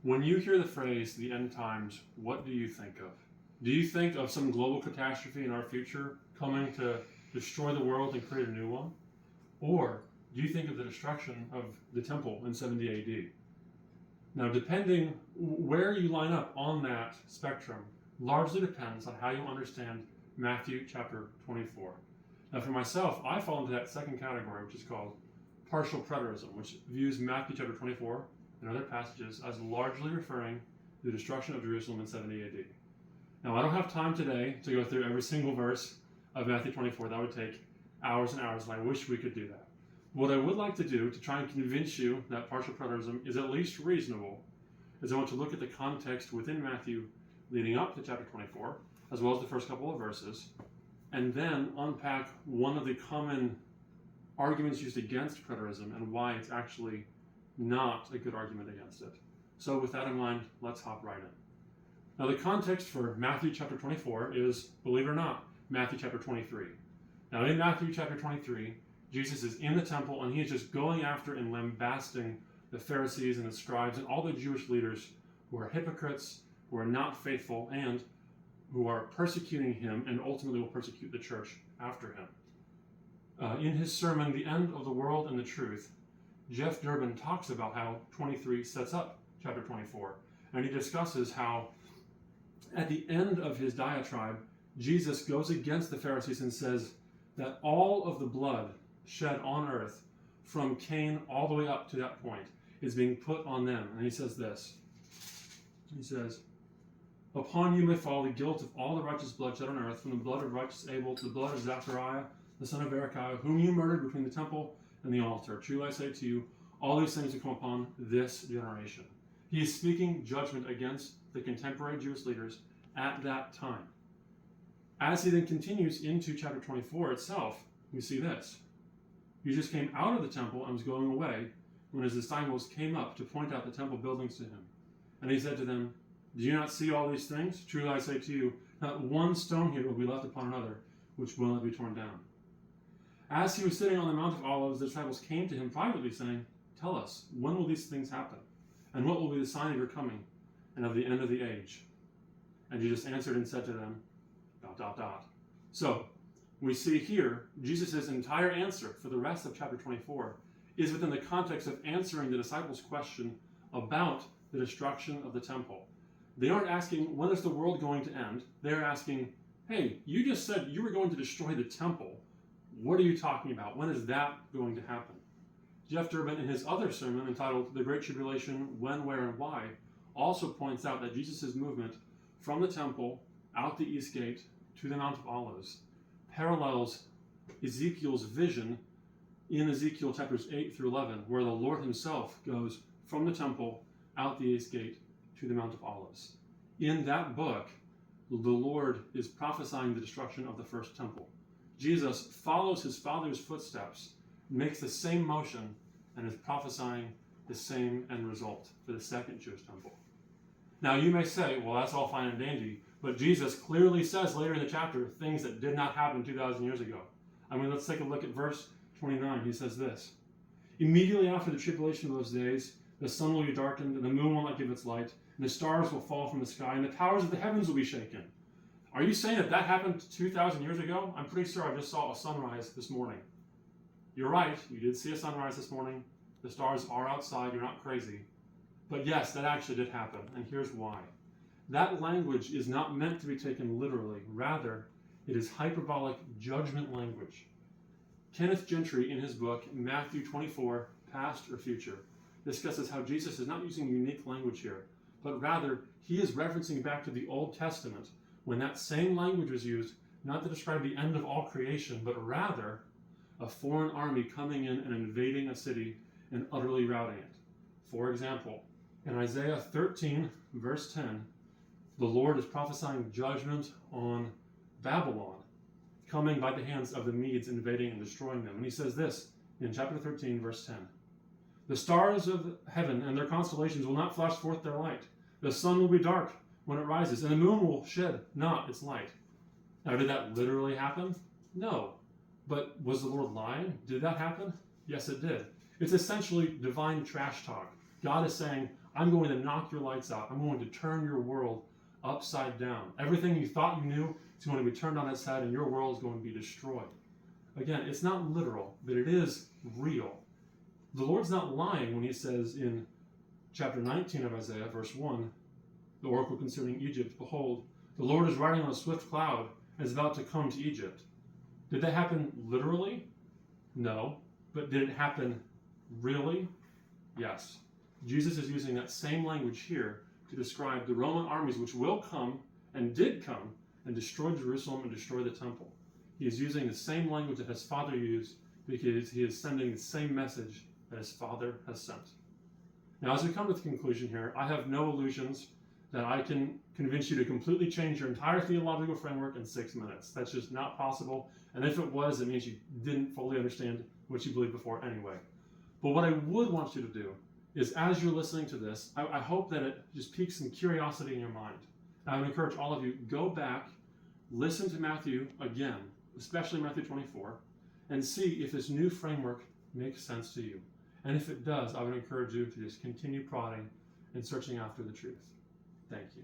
When you hear the phrase the end times, what do you think of? Do you think of some global catastrophe in our future coming to destroy the world and create a new one? Or do you think of the destruction of the temple in 70 AD? Now, depending where you line up on that spectrum largely depends on how you understand Matthew chapter 24. Now, for myself, I fall into that second category, which is called partial preterism, which views Matthew chapter 24 and other passages as largely referring to the destruction of Jerusalem in 70 AD. Now, I don't have time today to go through every single verse of Matthew 24. That would take hours and hours, and I wish we could do that. What I would like to do to try and convince you that partial preterism is at least reasonable is I want to look at the context within Matthew leading up to chapter 24, as well as the first couple of verses, and then unpack one of the common arguments used against preterism and why it's actually not a good argument against it. So with that in mind, let's hop right in. Now, the context for Matthew chapter 24 is, believe it or not, Matthew chapter 23. Now, in Matthew chapter 23, Jesus is in the temple and he is just going after and lambasting the Pharisees and the scribes and all the Jewish leaders who are hypocrites, who are not faithful, and who are persecuting him and ultimately will persecute the church after him. In his sermon, The End of the World and the Truth, Jeff Durbin talks about how 23 sets up chapter 24. And he discusses how at the end of his diatribe, Jesus goes against the Pharisees and says that all of the blood shed on earth from Cain all the way up to that point is being put on them. And he says this. He says, "Upon you may fall the guilt of all the righteous blood shed on earth, from the blood of righteous Abel to the blood of Zachariah, the son of Berechiah, whom you murdered between the temple and the altar. Truly I say to you, all these things will come upon this generation." He is speaking judgment against the contemporary Jewish leaders at that time. As he then continues into chapter 24 itself, we see this. Jesus came out of the temple and was going away when his disciples came up to point out the temple buildings to him. And he said to them, "Do you not see all these things? Truly I say to you, not one stone here will be left upon another, which will not be torn down." As he was sitting on the Mount of Olives, the disciples came to him privately, saying, "Tell us, when will these things happen? And what will be the sign of your coming and of the end of the age?" And Jesus answered and said to them, ... So, we see here, Jesus' entire answer for the rest of chapter 24 is within the context of answering the disciples' question about the destruction of the temple. They aren't asking, when is the world going to end? They're asking, hey, you just said you were going to destroy the temple. What are you talking about? When is that going to happen? Jeff Durbin, in his other sermon entitled The Great Tribulation, When, Where, and Why, also points out that Jesus' movement from the temple out the east gate to the Mount of Olives parallels Ezekiel's vision in Ezekiel chapters 8 through 11, where the Lord himself goes from the temple out the east gate to the Mount of Olives. In that book, the Lord is prophesying the destruction of the first temple. Jesus follows his Father's footsteps, makes the same motion, and is prophesying the same end result for the second Jewish temple. Now you may say, well, that's all fine and dandy, but Jesus clearly says later in the chapter things that did not happen 2,000 years ago. I mean, let's take a look at verse 29. He says this, "Immediately after the tribulation of those days, the sun will be darkened, and the moon will not give its light, and the stars will fall from the sky, and the powers of the heavens will be shaken." Are you saying that that happened 2,000 years ago? I'm pretty sure I just saw a sunrise this morning. You're right, you did see a sunrise this morning. The stars are outside, you're not crazy. But yes, that actually did happen, and here's why. That language is not meant to be taken literally. Rather, it is hyperbolic judgment language. Kenneth Gentry, in his book, Matthew 24, Past or Future, discusses how Jesus is not using unique language here, but rather, he is referencing back to the Old Testament, when that same language was used not to describe the end of all creation, but rather a foreign army coming in and invading a city and utterly routing it. For example, in Isaiah 13, verse 10, the Lord is prophesying judgment on Babylon, coming by the hands of the Medes invading and destroying them. And he says this in chapter 13, verse 10. "The stars of heaven and their constellations will not flash forth their light. The sun will be dark when it rises, and the moon will shed not its light." Now, did that literally happen? No. But was the Lord lying? Did that happen? Yes, it did. It's essentially divine trash talk. God is saying, I'm going to knock your lights out. I'm going to turn your world upside down. Everything you thought you knew is going to be turned on its head, and your world is going to be destroyed. Again, it's not literal, but it is real. The Lord's not lying when he says in chapter 19 of Isaiah, verse 1, the oracle concerning Egypt, behold, the Lord is riding on a swift cloud and is about to come to Egypt. Did that happen literally? No. But did it happen really? Yes. Jesus is using that same language here to describe the Roman armies which will come and did come and destroy Jerusalem and destroy the temple. He is using the same language that his Father used because he is sending the same message that his Father has sent. Now, as we come to the conclusion here, I have no illusions that I can convince you to completely change your entire theological framework in 6 minutes. That's just not possible. And if it was, it means you didn't fully understand what you believed before anyway. But what I would want you to do is, as you're listening to this, I hope that it just piques some curiosity in your mind. I would encourage all of you, go back, listen to Matthew again, especially Matthew 24, and see if this new framework makes sense to you. And if it does, I would encourage you to just continue prodding and searching after the truth. Thank you.